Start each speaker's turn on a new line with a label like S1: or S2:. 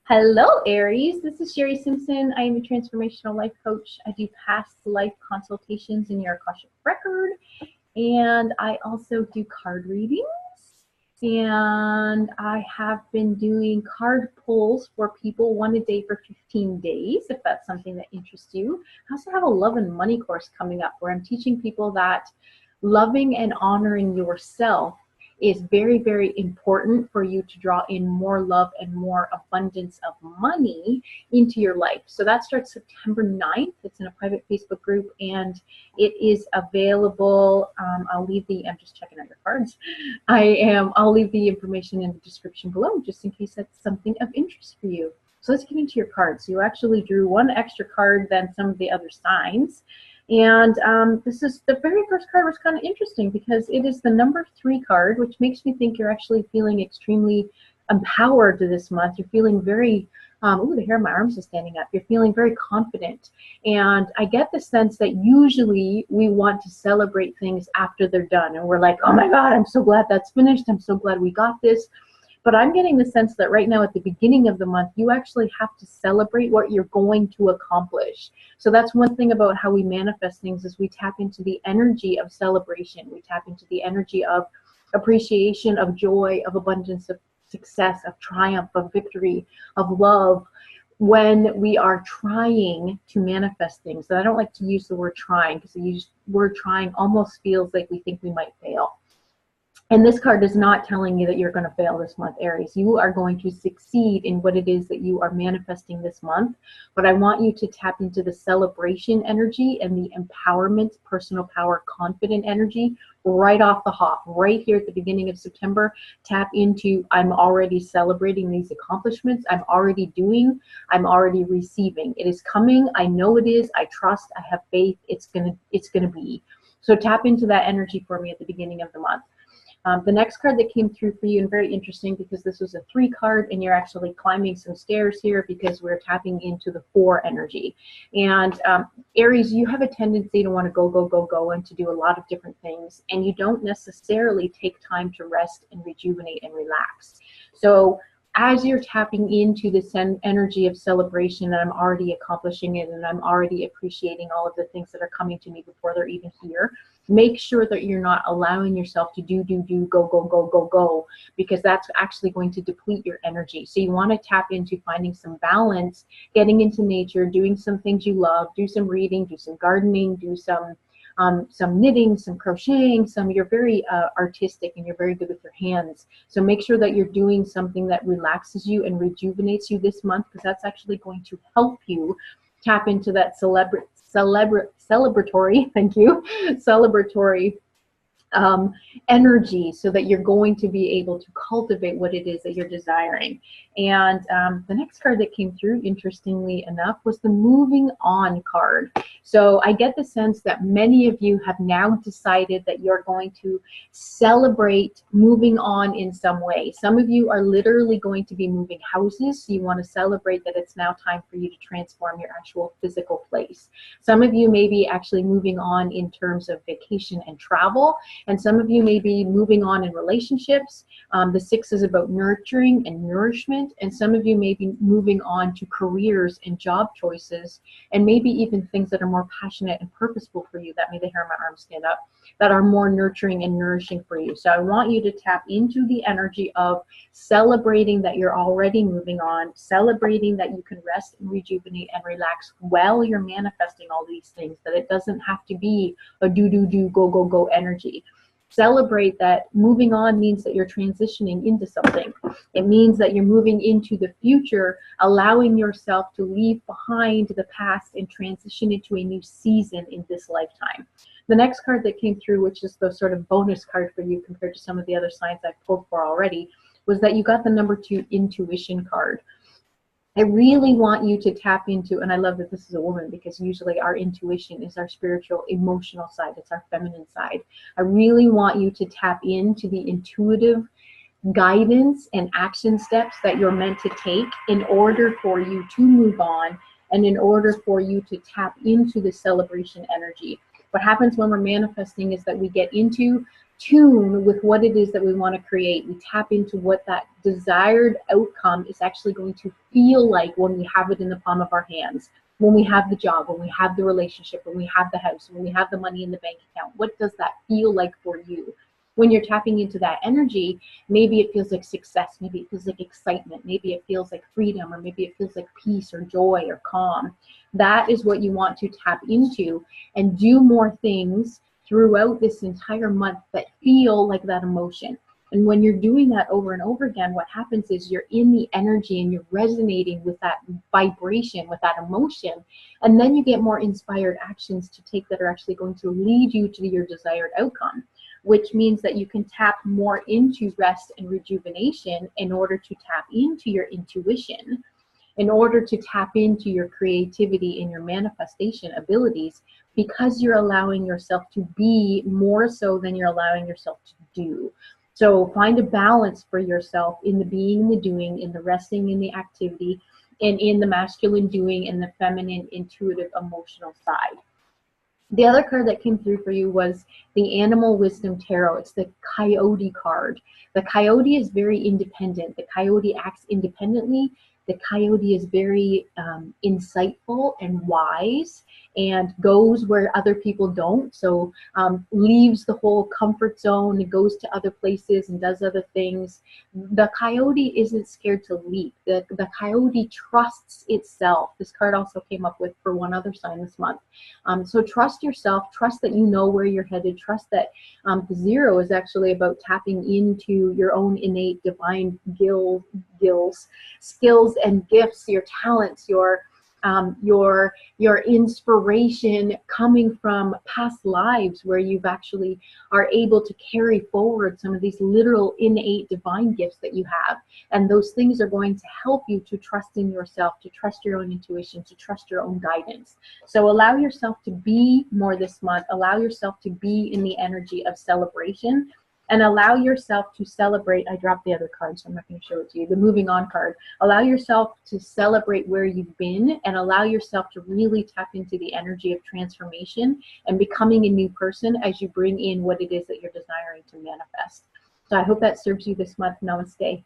S1: Hello, Aries. This is Sherri Simpson. I am a transformational life coach. I do past life consultations in your Akashic record, and I also do card readings. And I have been doing card pulls for people one a day for 15 days, if that's something that interests you. I also have a love and money course coming up where I'm teaching people that loving and honoring yourself is very, very important for you to draw in more love and more abundance of money into your life. So that starts September 9th. It's in a private Facebook group and it is available. I'm just checking out your cards. I'll leave the information in the description below just in case that's something of interest for you. So let's get into your cards. You actually drew one extra card than some of the other signs. And this is the very first card was kind of interesting because it is the number 3 card, which makes me think you're actually feeling extremely empowered this month. You're feeling very, the hair on my arms is standing up. You're feeling very confident. And I get the sense that usually we want to celebrate things after they're done. And we're like, oh my God, I'm so glad that's finished. I'm so glad we got this. But I'm getting the sense that right now at the beginning of the month, you actually have to celebrate what you're going to accomplish. So that's one thing about how we manifest things is we tap into the energy of celebration. We tap into the energy of appreciation, of joy, of abundance, of success, of triumph, of victory, of love when we are trying to manifest things. And I don't like to use the word trying because the word trying almost feels like we think we might fail. And this card is not telling you that you're going to fail this month, Aries. You are going to succeed in what it is that you are manifesting this month. But I want you to tap into the celebration energy and the empowerment, personal power, confident energy right off the hop, right here at the beginning of September. Tap into, I'm already celebrating these accomplishments. I'm already doing, I'm already receiving. It is coming. I know it is. I trust. I have faith. It's gonna be. So tap into that energy for me at the beginning of the month. The next card that came through for you, and very interesting because this was a 3 card and you're actually climbing some stairs here because we're tapping into the 4 energy. And Aries, you have a tendency to want to go and to do a lot of different things, and you don't necessarily take time to rest and rejuvenate and relax. So as you're tapping into this energy of celebration, that I'm already accomplishing it and I'm already appreciating all of the things that are coming to me before they're even here, make sure that you're not allowing yourself to go, because that's actually going to deplete your energy. So you want to tap into finding some balance, getting into nature, doing some things you love, do some reading, do some gardening, do some knitting, some crocheting, you're very artistic and you're very good with your hands. So make sure that you're doing something that relaxes you and rejuvenates you this month, because that's actually going to help you tap into that celebratory, thank you, celebratory energy, so that you're going to be able to cultivate what it is that you're desiring. And the next card that came through, interestingly enough, was the moving on card. So I get the sense that many of you have now decided that you're going to celebrate moving on in some way. Some of you are literally going to be moving houses, so you want to celebrate that it's now time for you to transform your actual physical place. Some of you may be actually moving on in terms of vacation and travel, and some of you may be moving on in relationships. The 6 is about nurturing and nourishment, and some of you may be moving on to careers and job choices, and maybe even things that are more passionate and purposeful for you. That made the hair on my arm stand up. That are more nurturing and nourishing for you. So I want you to tap into the energy of celebrating that you're already moving on, celebrating that you can rest and rejuvenate and relax while you're manifesting all these things, that it doesn't have to be a go energy. Celebrate that moving on means that you're transitioning into something. It means that you're moving into the future, allowing yourself to leave behind the past and transition into a new season in this lifetime. The next card that came through, which is the sort of bonus card for you compared to some of the other signs I've pulled for already, was that you got the number 2 intuition card. I really want you to tap into, and I love that this is a woman because usually our intuition is our spiritual, emotional side. It's our feminine side. I really want you to tap into the intuitive guidance and action steps that you're meant to take in order for you to move on and in order for you to tap into the celebration energy. What happens when we're manifesting is that we get into tune with what it is that we want to create. We tap into what that desired outcome is actually going to feel like when we have it in the palm of our hands, when we have the job, when we have the relationship, when we have the house, when we have the money in the bank account. What does that feel like for you? When you're tapping into that energy, maybe it feels like success, maybe it feels like excitement, maybe it feels like freedom, or maybe it feels like peace or joy or calm. That is what you want to tap into, and do more things throughout this entire month that feel like that emotion. And when you're doing that over and over again, what happens is you're in the energy and you're resonating with that vibration, with that emotion. And then you get more inspired actions to take that are actually going to lead you to your desired outcome, which means that you can tap more into rest and rejuvenation in order to tap into your intuition, in order to tap into your creativity and your manifestation abilities, because you're allowing yourself to be more so than you're allowing yourself to do. So find a balance for yourself in the being, the doing, in the resting, in the activity, and in the masculine doing and the feminine intuitive emotional side. The other card that came through for you was the Animal Wisdom Tarot. It's the Coyote card. The Coyote is very independent. The Coyote acts independently. The Coyote is very insightful and wise, and goes where other people don't. So leaves the whole comfort zone and goes to other places and does other things. The Coyote isn't scared to leap. The Coyote trusts itself. This card also came up with for one other sign this month. So trust yourself, trust that you know where you're headed, trust that the 0 is actually about tapping into your own innate divine skills and gifts, your talents, your inspiration coming from past lives where you've actually are able to carry forward some of these literal innate divine gifts that you have. And those things are going to help you to trust in yourself, to trust your own intuition, to trust your own guidance. So allow yourself to be more this month. Allow yourself to be in the energy of celebration, and allow yourself to celebrate. I dropped the other card, so I'm not going to show it to you. The moving on card. Allow yourself to celebrate where you've been, and allow yourself to really tap into the energy of transformation and becoming a new person as you bring in what it is that you're desiring to manifest. So I hope that serves you this month. Namaste.